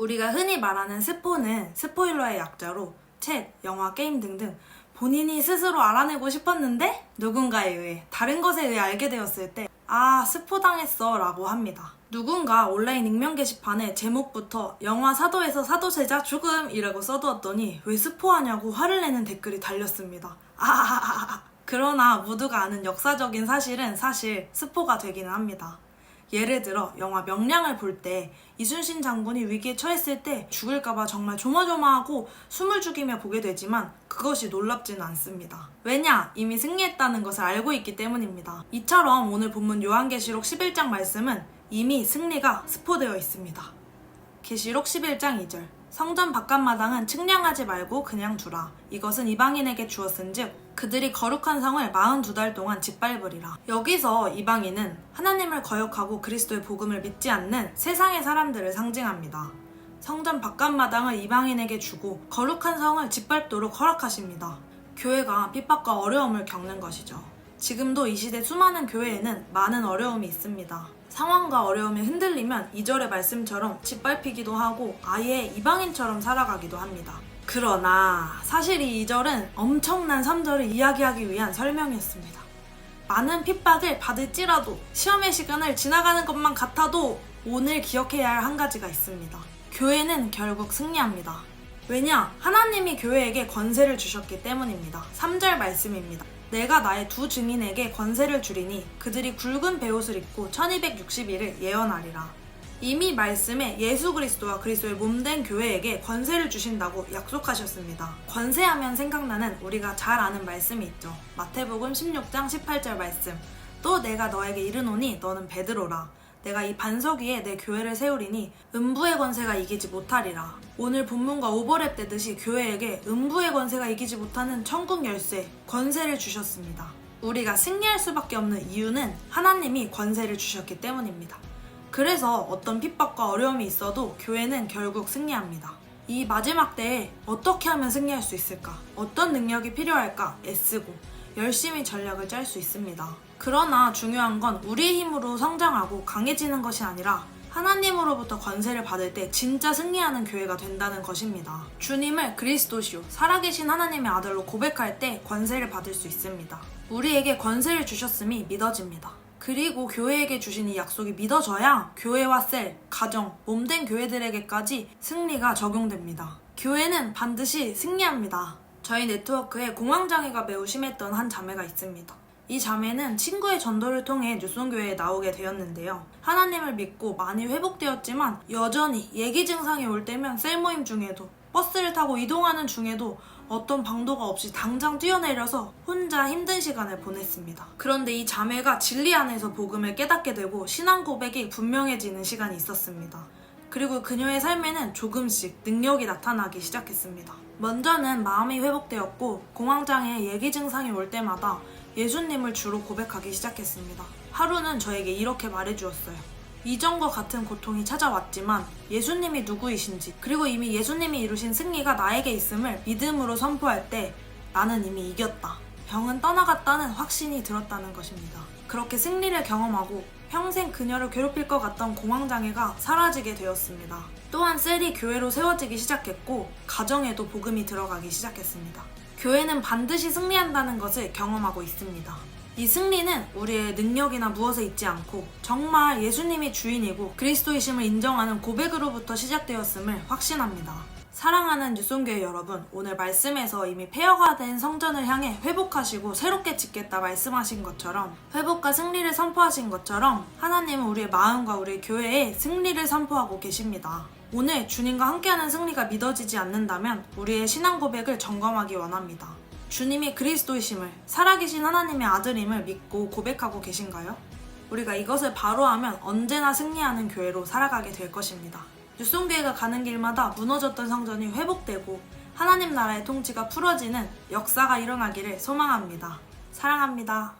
우리가 흔히 말하는 스포는 스포일러의 약자로 책, 영화, 게임 등등 본인이 스스로 알아내고 싶었는데 누군가에 의해 다른 것에 의해 알게 되었을 때 스포당했어 라고 합니다. 누군가 온라인 익명 게시판에 제목부터 영화 사도에서 사도세자 죽음이라고 써두었더니 왜 스포하냐고 화를 내는 댓글이 달렸습니다. 그러나 모두가 아는 역사적인 사실은 사실 스포가 되기는 합니다. 예를 들어 영화 명량을 볼 때 이순신 장군이 위기에 처했을 때 죽을까봐 정말 조마조마하고 숨을 죽이며 보게 되지만 그것이 놀랍지는 않습니다. 왜냐? 이미 승리했다는 것을 알고 있기 때문입니다. 이처럼 오늘 본문 요한계시록 11장 말씀은 이미 승리가 스포되어 있습니다. 계시록 11장 2절 성전 바깥마당은 측량하지 말고 그냥 두라. 이것은 이방인에게 주었은즉 그들이 거룩한 성을 42달 동안 짓밟으리라. 여기서 이방인은 하나님을 거역하고 그리스도의 복음을 믿지 않는 세상의 사람들을 상징합니다. 성전 바깥마당을 이방인에게 주고 거룩한 성을 짓밟도록 허락하십니다. 교회가 핍박과 어려움을 겪는 것이죠. 지금도 이 시대 수많은 교회에는 많은 어려움이 있습니다. 상황과 어려움이 흔들리면 2절의 말씀처럼 짓밟히기도 하고 아예 이방인처럼 살아가기도 합니다. 그러나 사실 이 2절은 엄청난 3절을 이야기하기 위한 설명이었습니다. 많은 핍박을 받을지라도 시험의 시간을 지나가는 것만 같아도 오늘 기억해야 할 한 가지가 있습니다. 교회는 결국 승리합니다. 왜냐? 하나님이 교회에게 권세를 주셨기 때문입니다. 3절 말씀입니다. 내가 나의 두 증인에게 권세를 주리니 그들이 굵은 베옷을 입고 1260일을 예언하리라. 이미 말씀에 예수 그리스도와 그리스도의 몸된 교회에게 권세를 주신다고 약속하셨습니다. 권세하면 생각나는 우리가 잘 아는 말씀이 있죠. 마태복음 16장 18절 말씀. 또 내가 너에게 이르노니 너는 베드로라. 내가 이 반석 위에 내 교회를 세우리니 음부의 권세가 이기지 못하리라. 오늘 본문과 오버랩 되듯이 교회에게 음부의 권세가 이기지 못하는 천국 열쇠, 권세를 주셨습니다. 우리가 승리할 수밖에 없는 이유는 하나님이 권세를 주셨기 때문입니다. 그래서 어떤 핍박과 어려움이 있어도 교회는 결국 승리합니다. 이 마지막 때에 어떻게 하면 승리할 수 있을까? 어떤 능력이 필요할까? 애쓰고 열심히 전략을 짤 수 있습니다. 그러나 중요한 건 우리의 힘으로 성장하고 강해지는 것이 아니라 하나님으로부터 권세를 받을 때 진짜 승리하는 교회가 된다는 것입니다. 주님을 그리스도시요 살아계신 하나님의 아들로 고백할 때 권세를 받을 수 있습니다. 우리에게 권세를 주셨음이 믿어집니다. 그리고 교회에게 주신 이 약속이 믿어져야 교회와 셀, 가정, 몸된 교회들에게까지 승리가 적용됩니다. 교회는 반드시 승리합니다. 저희 네트워크에 공황장애가 매우 심했던 한 자매가 있습니다. 이 자매는 친구의 전도를 통해 뉴송교회에 나오게 되었는데요. 하나님을 믿고 많이 회복되었지만 여전히 예기 증상이 올 때면 셀 모임 중에도 버스를 타고 이동하는 중에도 어떤 방도가 없이 당장 뛰어내려서 혼자 힘든 시간을 보냈습니다. 그런데 이 자매가 진리 안에서 복음을 깨닫게 되고 신앙 고백이 분명해지는 시간이 있었습니다. 그리고 그녀의 삶에는 조금씩 능력이 나타나기 시작했습니다. 먼저는 마음이 회복되었고 공황장애 예기 증상이 올 때마다 예수님을 주로 고백하기 시작했습니다. 하루는 저에게 이렇게 말해주었어요. 이전과 같은 고통이 찾아왔지만 예수님이 누구이신지 그리고 이미 예수님이 이루신 승리가 나에게 있음을 믿음으로 선포할 때 나는 이미 이겼다. 병은 떠나갔다는 확신이 들었다는 것입니다. 그렇게 승리를 경험하고 평생 그녀를 괴롭힐 것 같던 공황장애가 사라지게 되었습니다. 또한 셀이 교회로 세워지기 시작했고 가정에도 복음이 들어가기 시작했습니다. 교회는 반드시 승리한다는 것을 경험하고 있습니다. 이 승리는 우리의 능력이나 무엇에 있지 않고 정말 예수님이 주인이고 그리스도이심을 인정하는 고백으로부터 시작되었음을 확신합니다. 사랑하는 뉴송교회 여러분, 오늘 말씀에서 이미 폐허가 된 성전을 향해 회복하시고 새롭게 짓겠다 말씀하신 것처럼 회복과 승리를 선포하신 것처럼 하나님은 우리의 마음과 우리의 교회에 승리를 선포하고 계십니다. 오늘 주님과 함께하는 승리가 믿어지지 않는다면 우리의 신앙 고백을 점검하기 원합니다. 주님이 그리스도이심을 살아계신 하나님의 아들임을 믿고 고백하고 계신가요? 우리가 이것을 바로하면 언제나 승리하는 교회로 살아가게 될 것입니다. 뉴송교회가 가는 길마다 무너졌던 성전이 회복되고 하나님 나라의 통치가 풀어지는 역사가 일어나기를 소망합니다. 사랑합니다.